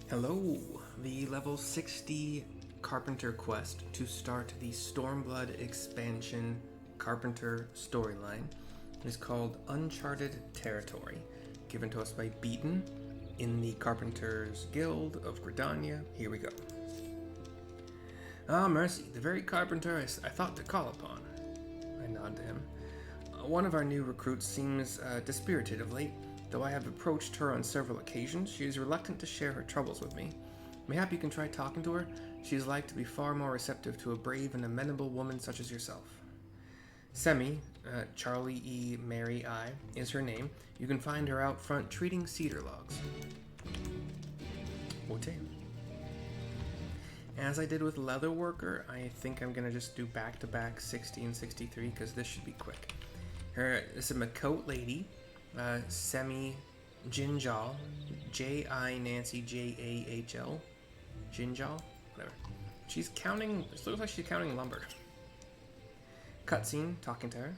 Hello! The level 60 Carpenter quest to start the Stormblood expansion Carpenter storyline is called Uncharted Territory, given to us by Beatin in the Carpenters Guild of Gridania. Here we go. Ah, mercy, the very carpenter I thought to call upon. I nod to him. One of our new recruits seems dispirited of late. Though I have approached her on several occasions, she is reluctant to share her troubles with me. Mayhap you can try talking to her. She is like to be far more receptive to a brave and amenable woman such as yourself. Semi, Charlie E. Mary I, is her name. You can find her out front treating cedar logs. Ote. As I did with Leatherworker, I think I'm going to just do back-to-back 60 and 63 because this should be quick. This is a Macote lady. Semi Jinjal, J-I Nancy J-A-H-L, Jinjal, whatever. She's counting, it looks like she's counting lumber. Cutscene, talking to her.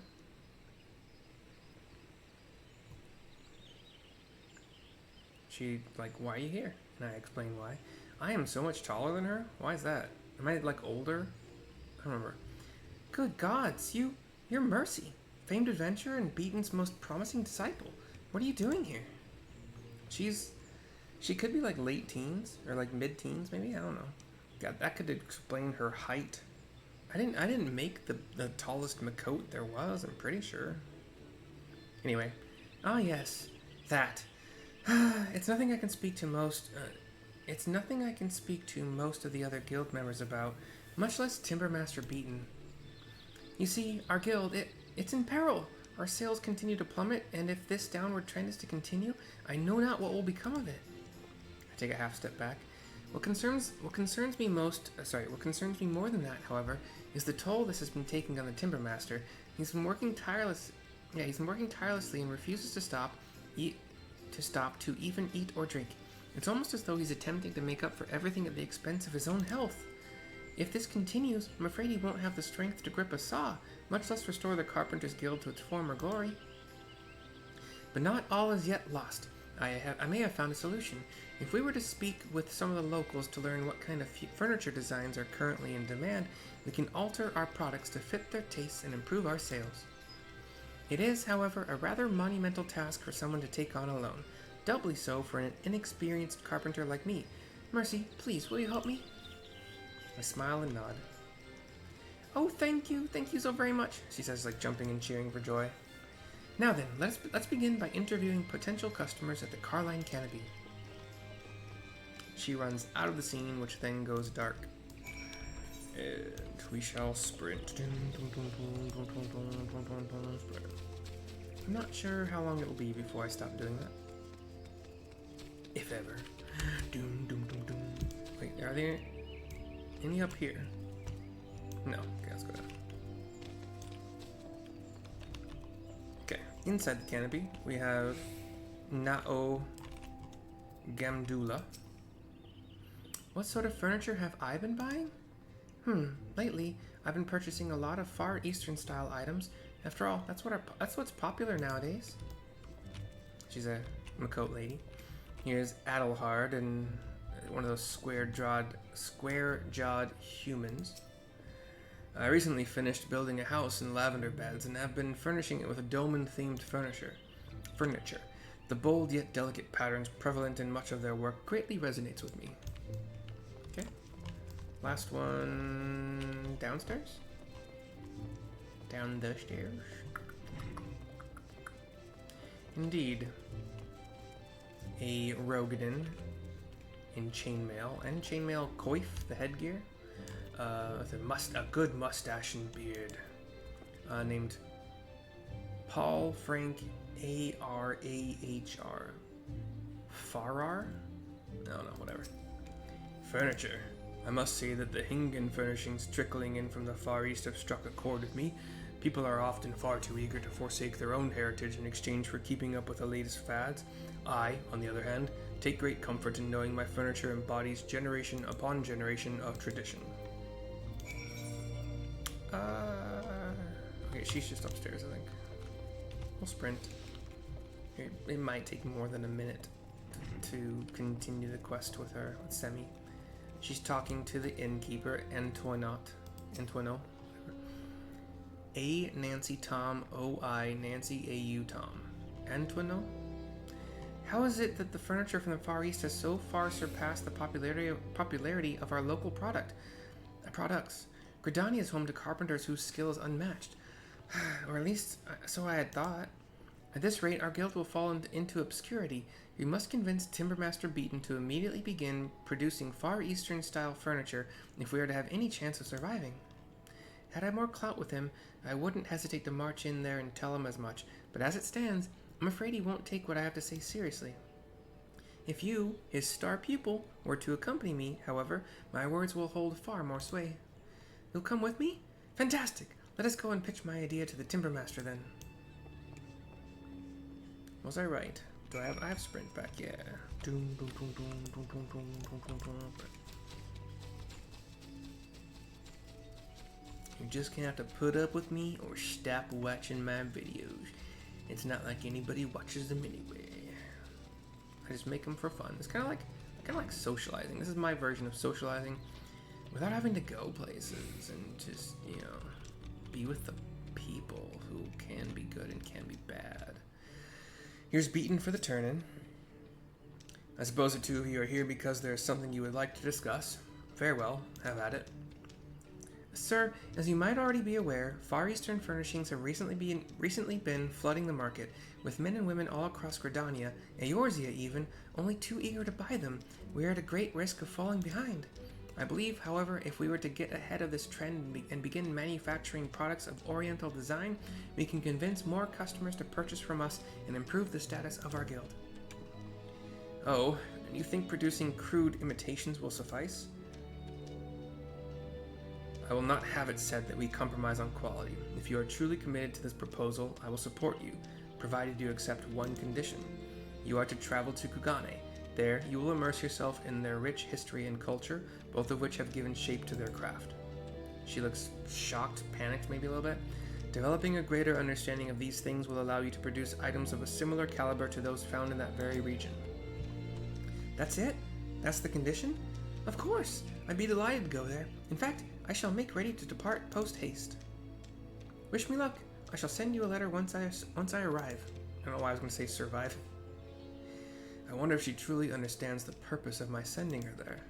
She, like, why are you here? And I explain why. I am so much taller than her? Why is that? Am I, like, older? I don't remember. Good gods, you're Mercy. Famed adventurer and Beatin's most promising disciple. What are you doing here? She could be like late teens or like mid-teens, maybe. I don't know. God, that could explain her height. I didn't make the tallest Macote there was. I'm pretty sure. Anyway, yes, that. It's nothing I can speak to most. It's nothing I can speak to most of the other guild members about, much less Timbermaster Beatin. You see, our guild it's in peril. Our sales continue to plummet, and if this downward trend is to continue, I know not what will become of it. I take a half step back. What concerns me more than that, however, is the toll this has been taking on the Timbermaster. He's been working tirelessly and refuses to stop to even eat or drink. It's almost as though he's attempting to make up for everything at the expense of his own health. If this continues, I'm afraid he won't have the strength to grip a saw, much less restore the Carpenters Guild to its former glory. But not all is yet lost. I may have found a solution. If we were to speak with some of the locals to learn what kind of furniture designs are currently in demand, we can alter our products to fit their tastes and improve our sales. It is, however, a rather monumental task for someone to take on alone, doubly so for an inexperienced carpenter like me. Mercy, please, will you help me? I smile and nod. Oh, thank you so very much, she says, like jumping and cheering for joy. Now then, let's begin by interviewing potential customers at the Carline Canopy. She runs out of the scene, which then goes dark. And we shall sprint. I'm not sure how long it will be before I stop doing that. If ever. Wait, are there any up here? No. Okay, let's go down. Okay, inside the canopy, we have Nao Gamdula. What sort of furniture have I been buying? Lately, I've been purchasing a lot of Far Eastern style items. After all, that's what's popular nowadays. She's a Macote lady. Here's Adelhard and one of those square-jawed humans. I recently finished building a house in lavender beds and have been furnishing it with a dolmen-themed furniture. The bold yet delicate patterns prevalent in much of their work greatly resonates with me. Okay. Last one downstairs? Down the stairs. Indeed. A Rogadin in chainmail, and chainmail coif, the headgear, with a good mustache and beard, named Paul Frank A-R-A-H-R. Farrar? No, whatever. Furniture. I must say that the Hingen furnishings trickling in from the Far East have struck a chord with me. People are often far too eager to forsake their own heritage in exchange for keeping up with the latest fads. I, on the other hand, take great comfort in knowing my furniture embodies generation upon generation of tradition. Okay, she's just upstairs, I think. We'll sprint. It might take more than a minute to continue the quest with her, with Semi. She's talking to the innkeeper, Antoinot. A Nancy Tom O-I Nancy A-U Tom. Antoinot? How is it that the furniture from the Far East has so far surpassed the popularity of our local products? Gridania is home to carpenters whose skill is unmatched. Or at least, so I had thought. At this rate, our guild will fall into obscurity. We must convince Timbermaster Beatin to immediately begin producing Far Eastern-style furniture if we are to have any chance of surviving. Had I more clout with him, I wouldn't hesitate to march in there and tell him as much, but as it stands, I'm afraid he won't take what I have to say seriously. If you, his star pupil, were to accompany me, however, my words will hold far more sway. You'll come with me? Fantastic! Let us go and pitch my idea to the Timbermaster then. Was I right? Do I have sprint back? Yeah. You're just gonna have to put up with me or stop watching my videos. It's not like anybody watches them anyway. I just make them for fun. It's kind of like socializing. This is my version of socializing without having to go places and just, be with the people who can be good and can be bad. Here's Beatin for the turn-in. I suppose the two of you are here because there's something you would like to discuss. Farewell. Have at it. Sir, as you might already be aware, Far Eastern furnishings have recently been flooding the market, with men and women all across Gridania, Eorzea even, only too eager to buy them. We are at a great risk of falling behind. I believe, however, if we were to get ahead of this trend and begin manufacturing products of Oriental design, we can convince more customers to purchase from us and improve the status of our guild. Oh, and you think producing crude imitations will suffice? I will not have it said that we compromise on quality. If you are truly committed to this proposal, I will support you, provided you accept one condition. You are to travel to Kugane. There, you will immerse yourself in their rich history and culture, both of which have given shape to their craft. She looks shocked, panicked maybe a little bit. Developing a greater understanding of these things will allow you to produce items of a similar caliber to those found in that very region. That's it? That's the condition? Of course! I'd be delighted to go there. In fact, I shall make ready to depart post-haste. Wish me luck. I shall send you a letter once I arrive. I don't know why I was going to say survive. I wonder if she truly understands the purpose of my sending her there.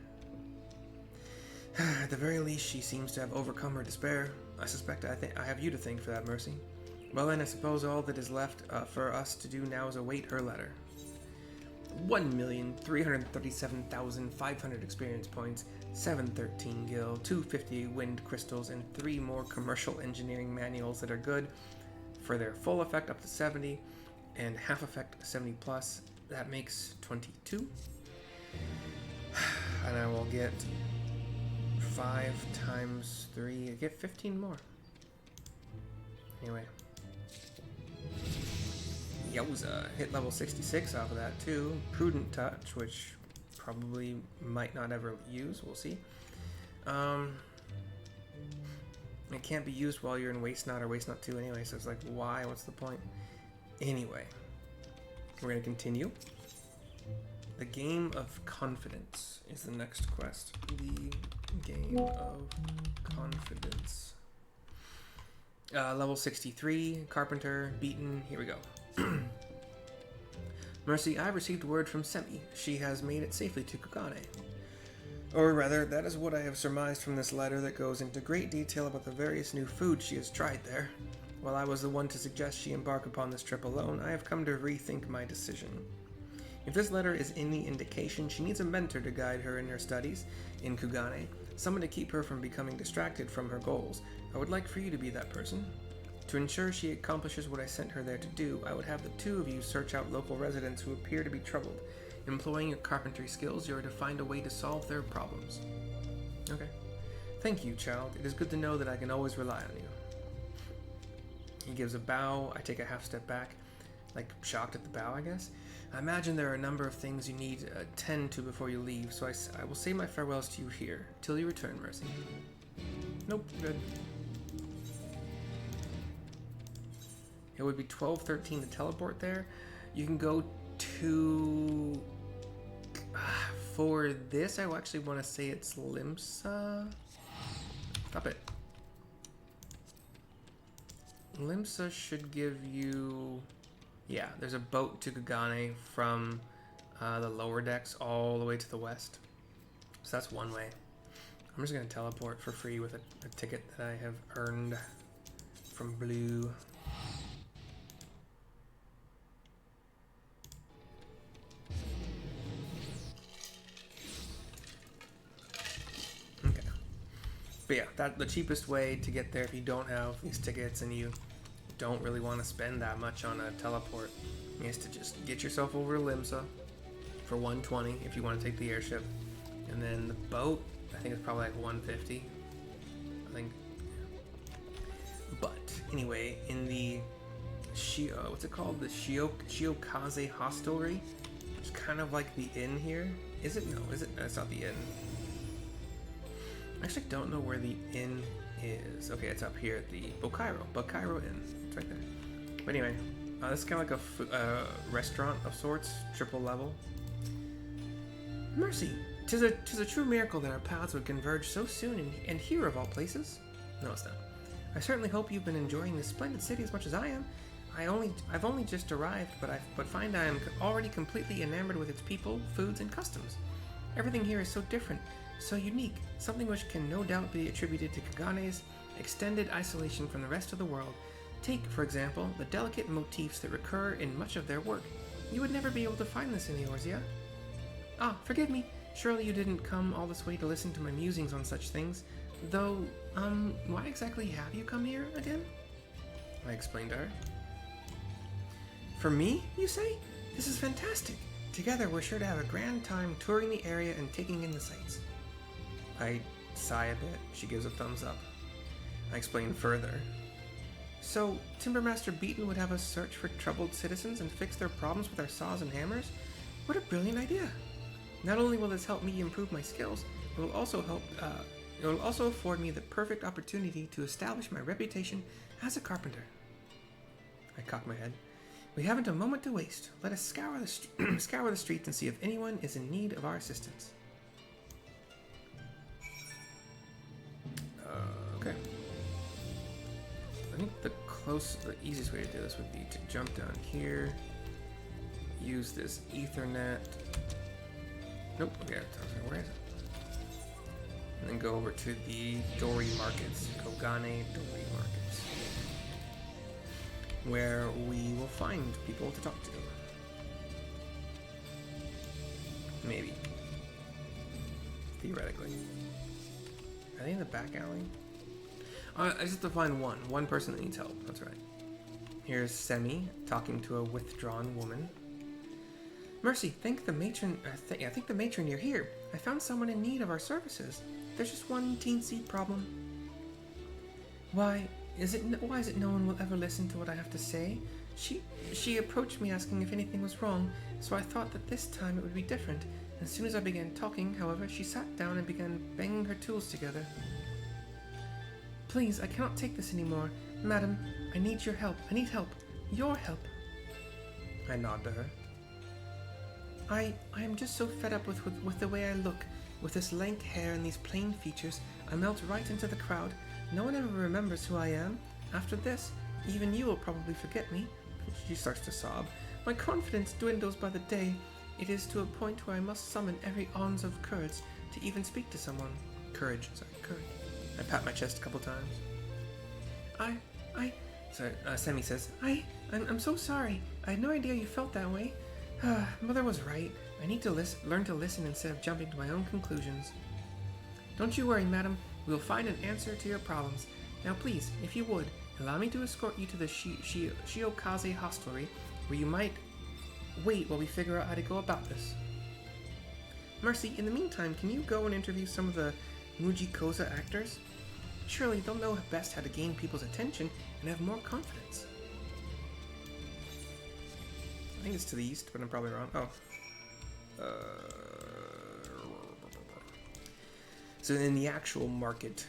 At the very least, she seems to have overcome her despair. I suspect I have you to thank for that, Mercy. Well then, I suppose all that is left for us to do now is await her letter. 1,337,500 experience points, 713 gil, 250 wind crystals, and 3 more commercial engineering manuals that are good for their full effect up to 70 and half effect 70 plus. That makes 22. And I will get 5 times 3. I get 15 more. Anyway. Yowza. Hit level 66 off of that too. Prudent Touch, which probably might not ever use. We'll see. It can't be used while you're in Waste Not or Waste Not 2 anyway, so it's like, why? What's the point? Anyway. We're going to continue. The Game of Confidence is the next quest. The Game of Confidence. Level 63, Carpenter, Beatin. Here we go. Mercy, I've received word from Semi. She has made it safely to Kugane. Or rather, that is what I have surmised from this letter that goes into great detail about the various new foods she has tried there. While I was the one to suggest she embark upon this trip alone, I have come to rethink my decision. If this letter is any indication, she needs a mentor to guide her in her studies in Kugane, someone to keep her from becoming distracted from her goals. I would like for you to be that person. To ensure she accomplishes what I sent her there to do, I would have the two of you search out local residents who appear to be troubled. Employing your carpentry skills, you are to find a way to solve their problems. Okay. Thank you, child. It is good to know that I can always rely on you. He gives a bow. I take a half step back, like shocked at the bow, I guess. I imagine there are a number of things you need to attend to before you leave, so I will say my farewells to you here, till you return, Mercy. Nope, good. It would be 12:13 to teleport there. You can go to For this, I actually want to say it's Limsa. Stop it. Limsa should give you... Yeah, there's a boat to Kagane from the lower decks all the way to the west. So that's one way. I'm just going to teleport for free with a ticket that I have earned from Blue. Okay. But yeah, that's the cheapest way to get there if you don't have these tickets and you don't really want to spend that much on a teleport is to just get yourself over to Limsa for 120 if you want to take the airship. And then the boat, I think it's probably like 150. I think. But anyway, in the what's it called? The Shiokaze Hostelry. It's kind of like the inn here. Is it? No, is it? No, it's not the inn. I actually don't know where the inn is. Okay, it's up here at the Bokairo Inn. It's right there. But anyway, this is kind of like a restaurant of sorts, triple level. Mercy! 'Tis a true miracle that our paths would converge so soon and here of all places. No, it's not. I certainly hope you've been enjoying this splendid city as much as I am. I've only just arrived, but find I am already completely enamored with its people, foods, and customs. Everything here is so different, so unique, something which can no doubt be attributed to Kagane's extended isolation from the rest of the world. Take, for example, the delicate motifs that recur in much of their work. You would never be able to find this in yours, yeah? Ah, forgive me. Surely you didn't come all this way to listen to my musings on such things. Though, why exactly have you come here again? I explained to her. For me, you say? This is fantastic. Together we're sure to have a grand time touring the area and taking in the sights. I sigh a bit. She gives a thumbs up. I explain further. So, Timbermaster Beatin would have us search for troubled citizens and fix their problems with our saws and hammers? What a brilliant idea! Not only will this help me improve my skills, it will also afford me the perfect opportunity to establish my reputation as a carpenter. I cock my head. We haven't a moment to waste. Let us scour the streets and see if anyone is in need of our assistance. Okay. I think the easiest way to do this would be to jump down here, use this Ethernet. Nope, okay, where is it? And then go over to the Dori Markets, Kogane Dori Markets, where we will find people to talk to. Maybe. Theoretically. Are they in the back alley? I just have to find one person that needs help, that's right. Here's Semi talking to a withdrawn woman. Mercy, thank the matron you're here. I found someone in need of our services. There's just one teensy problem. Why is it no one will ever listen to what I have to say? She approached me asking if anything was wrong, so I thought that this time it would be different. As soon as I began talking, however, she sat down and began banging her tools together. Please, I cannot take this anymore. Madam, I need your help. I need help. Your help. I nod to her. I am just so fed up with the way I look. With this lank hair and these plain features, I melt right into the crowd. No one ever remembers who I am. After this, even you will probably forget me. She starts to sob. My confidence dwindles by the day. It is to a point where I must summon every ounce of courage to even speak to someone. Courage. I pat my chest a couple times. Semi says, I'm so sorry. I had no idea you felt that way. Mother was right. I need to learn to listen instead of jumping to my own conclusions. Don't you worry, madam. We'll find an answer to your problems. Now please, if you would, allow me to escort you to the Shiokaze Hostelry, where you might wait while we figure out how to go about this. Mercy, in the meantime, can you go and interview some of the Mujikoza actors? Surely they'll know best how to gain people's attention and have more confidence. I think it's to the east, but I'm probably wrong. Oh. So in the actual market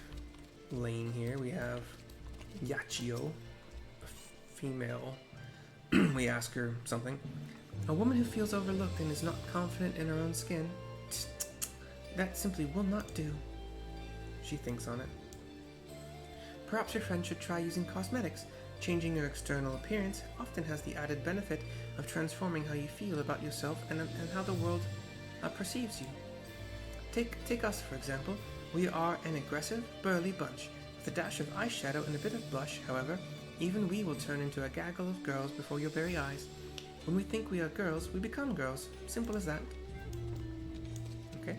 lane here, we have Yachio, a female. We ask her something. A woman who feels overlooked and is not confident in her own skin. That simply will not do. She thinks on it. Perhaps your friend should try using cosmetics. Changing your external appearance often has the added benefit of transforming how you feel about yourself and how the world perceives you. Take us, for example. We are an aggressive, burly bunch. With a dash of eyeshadow and a bit of blush, however, even we will turn into a gaggle of girls before your very eyes. When we think we are girls, we become girls. Simple as that. Okay.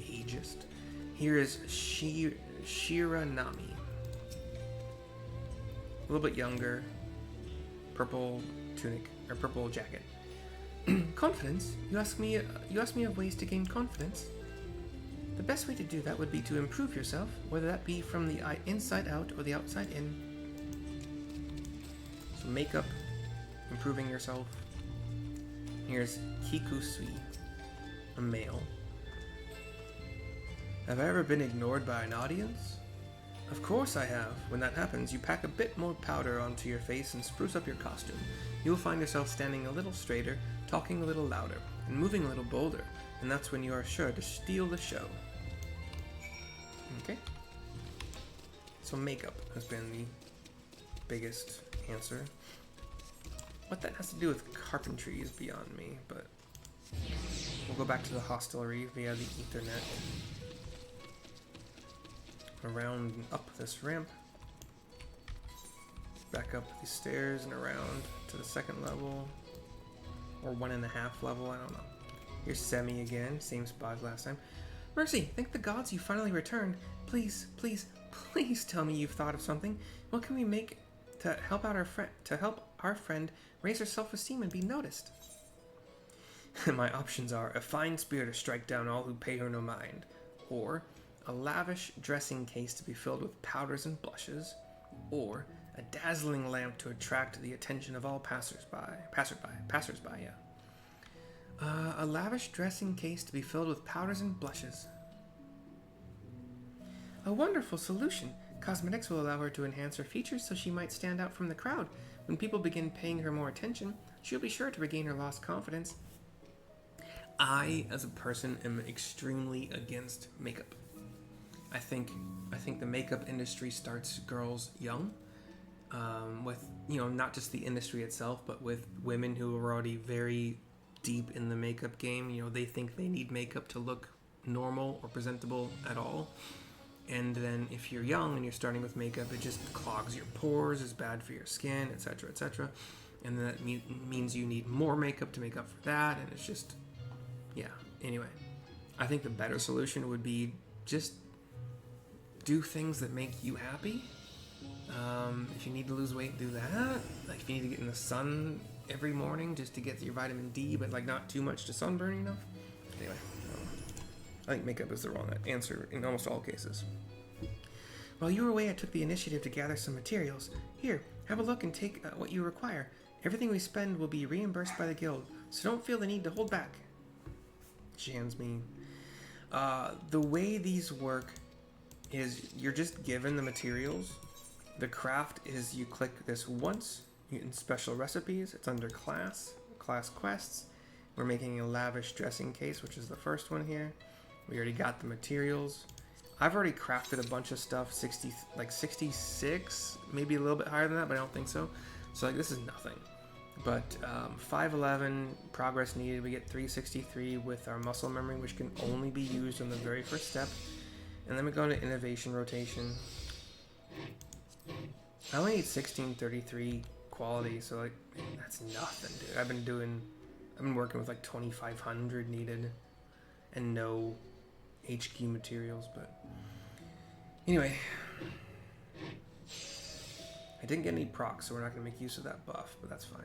Ageist. Here is Shiranami. A little bit younger. Purple tunic, or purple jacket. Confidence? You ask me of ways to gain confidence? The best way to do that would be to improve yourself, whether that be from the inside out or the outside in. So makeup, improving yourself. Here's Kikusui, a male. Have I ever been ignored by an audience? Of course I have. When that happens, you pack a bit more powder onto your face and spruce up your costume. You will find yourself standing a little straighter, talking a little louder, and moving a little bolder, and that's when you are sure to steal the show. Okay. So makeup has been the biggest answer. What that has to do with carpentry is beyond me, but we'll go back to the hostelry via the Ethernet. Around and up this ramp. Back up these stairs and around to the second level. Or 1.5 level, I don't know. Here's Semi again, same spot as last time. Mercy, thank the gods you finally returned. Please, please, please tell me you've thought of something. What can we make to help out our friend raise her self-esteem and be noticed? My options are a fine spear to strike down all who pay her no mind, or a lavish dressing case to be filled with powders and blushes, or a dazzling lamp to attract the attention of all passersby, yeah. A lavish dressing case to be filled with powders and blushes. A wonderful solution. Cosmetics will allow her to enhance her features so she might stand out from the crowd. When people begin paying her more attention, she'll be sure to regain her lost confidence. I, as a person, am extremely against makeup. I think the makeup industry starts girls young, with, not just the industry itself, but with women who are already very deep in the makeup game. They think they need makeup to look normal or presentable at all. And then if you're young and you're starting with makeup, it just clogs your pores, is bad for your skin, etc., etc. And then that means you need more makeup to make up for that, and it's just, yeah. Anyway, I think the better solution would be just do things that make you happy. If you need to lose weight, do that. Like if you need to get in the sun every morning just to get your vitamin D, but like not too much to sunburn enough. Anyway, I think makeup is the wrong answer in almost all cases. While you were away, I took the initiative to gather some materials. Here, have a look and take what you require. Everything we spend will be reimbursed by the guild, so don't feel the need to hold back. She hands me. The way these work is you're just given the materials. The craft is you click this once in special recipes. It's under class quests. We're making a lavish dressing case, which is the first one here. We already got the materials. I've already crafted a bunch of stuff, 66, maybe a little bit higher than that, but I don't think so. So this is nothing. But 511 progress needed. We get 363 with our muscle memory, which can only be used on the very first step. And then we go into innovation rotation. I only need 1633 quality, so that's nothing, dude. I've been working with 2500 needed and no HQ materials, but anyway. I didn't get any procs, so we're not going to make use of that buff, but that's fine.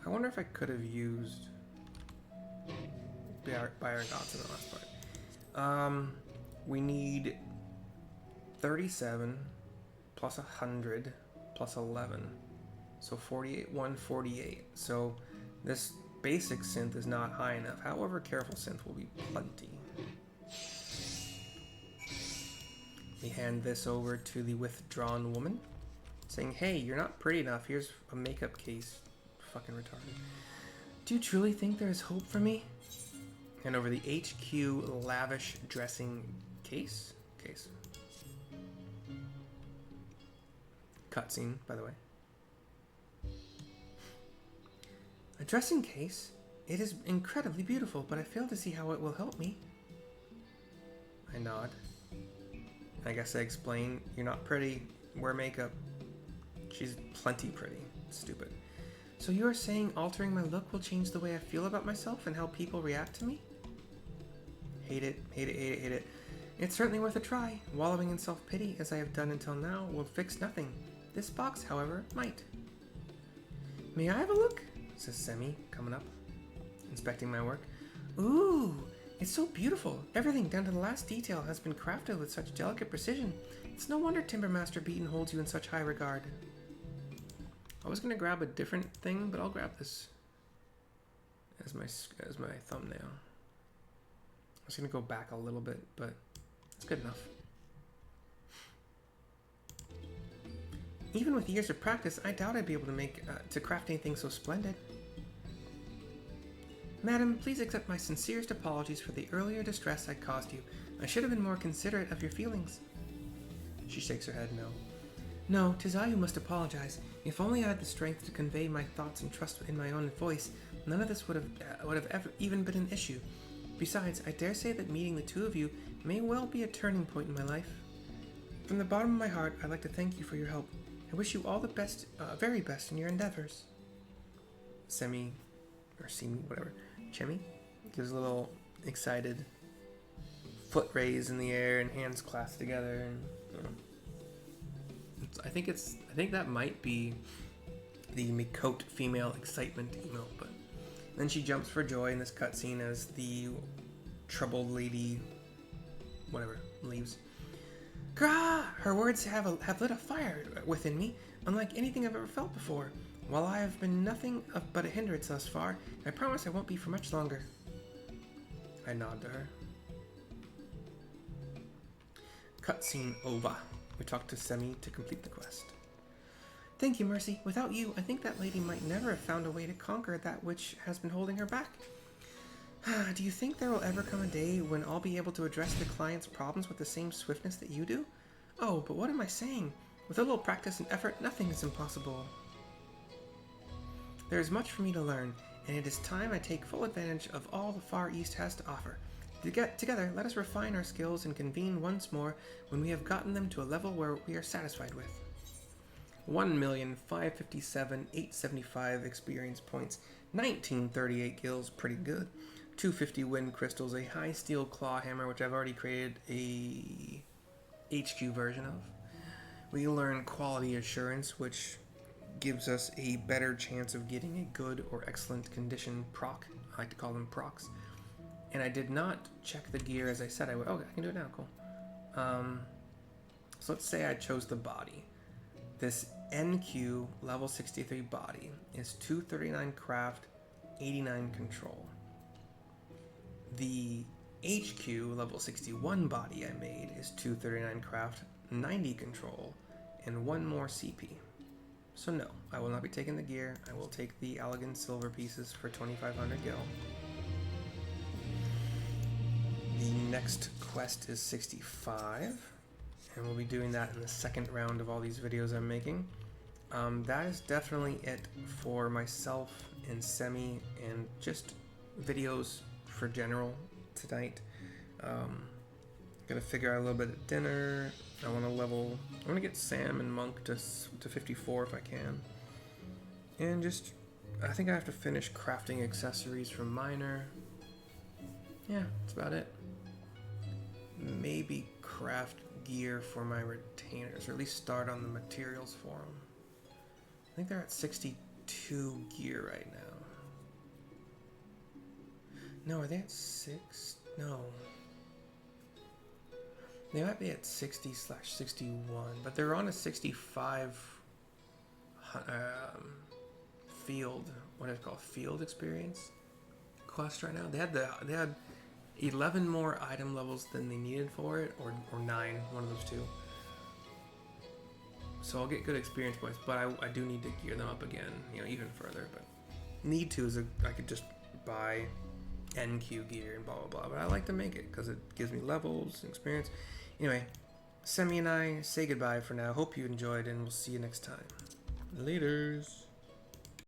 I wonder if I could have used Byron Dots in the last part. We need 37 plus 100 plus 11. So 48, 148. So this basic synth is not high enough. However, careful synth will be plenty. We hand this over to the withdrawn woman, saying, hey, you're not pretty enough. Here's a makeup case. Fucking retarded. Do you truly think there is hope for me? And over the HQ lavish dressing case. Cutscene, by the way. A dressing case? It is incredibly beautiful, but I fail to see how it will help me. I nod. I guess I explain, you're not pretty, wear makeup. She's plenty pretty. Stupid. So you are saying altering my look will change the way I feel about myself and how people react to me? Hate it. It's certainly worth a try. Wallowing in self-pity, as I have done until now, will fix nothing. This box, however, might. May I have a look? Says Semi, coming up, inspecting my work. Ooh, it's so beautiful. Everything, down to the last detail, has been crafted with such delicate precision. It's no wonder Timbermaster Beatin holds you in such high regard. I was gonna grab a different thing, but I'll grab this as my thumbnail. I was gonna go back a little bit, but it's good enough. Even with years of practice, I doubt I'd be able to craft anything so splendid. Madam, please accept my sincerest apologies for the earlier distress I caused you. I should have been more considerate of your feelings. She shakes her head no. No, 'tis I who must apologize. If only I had the strength to convey my thoughts and trust in my own voice, none of this would have ever even been an issue. Besides, I dare say that meeting the two of you may well be a turning point in my life. From the bottom of my heart, I'd like to thank you for your help. I wish you all the best, very best in your endeavors. Chemi gives a little excited foot raise in the air and hands clasped together, and I think that might be the Mikote female excitement emote, but then she jumps for joy in this cutscene as the troubled lady, leaves. Grah! Her words have lit a fire within me, unlike anything I've ever felt before. While I have been nothing but a hindrance thus far, I promise I won't be for much longer. I nod to her. Cutscene over. We talk to Semi to complete the quest. Thank you, Mercy. Without you, I think that lady might never have found a way to conquer that which has been holding her back. Do you think there will ever come a day when I'll be able to address the client's problems with the same swiftness that you do? Oh, but what am I saying? With a little practice and effort, nothing is impossible. There is much for me to learn, and it is time I take full advantage of all the Far East has to offer. Together, let us refine our skills and convene once more when we have gotten them to a level where we are satisfied with. 1,557,875 experience points, 1938 gills, pretty good. 250 wind crystals, a high steel claw hammer, which I've already created a HQ version of. We learn quality assurance, which gives us a better chance of getting a good or excellent condition proc. I like to call them procs. And I did not check the gear as I said I would. Okay, I can do it now, cool. So let's say I chose the body. This NQ level 63 body is 239 craft, 89 control. The HQ level 61 body I made is 239 craft, 90 control, and 1 more CP. So no, I will not be taking the gear. I will take the elegant silver pieces for 2,500 gil. The next quest is 65, and we'll be doing that in the second round of all these videos I'm making. That is definitely it for myself and Semi and just videos for general tonight. Gonna figure out a little bit at dinner. I want to get Sam and Monk to 54 if I can. And just, I think I have to finish crafting accessories for Miner. Yeah, that's about it. Maybe craft gear for my retainers, or at least start on the materials for them. I think they're at 62 gear right now. No, are they at 6? No. They might be at 60/61, but they're on a 65 field, what is it called, field experience quest right now. They had 11 more item levels than they needed for it, or 9, one of those two. So I'll get good experience points, but I do need to gear them up again, even further. But need to is I could just buy NQ gear and blah blah blah, but I like to make it because it gives me levels and experience. Anyway, Semi and I say goodbye for now. Hope you enjoyed, and we'll see you next time. Laters.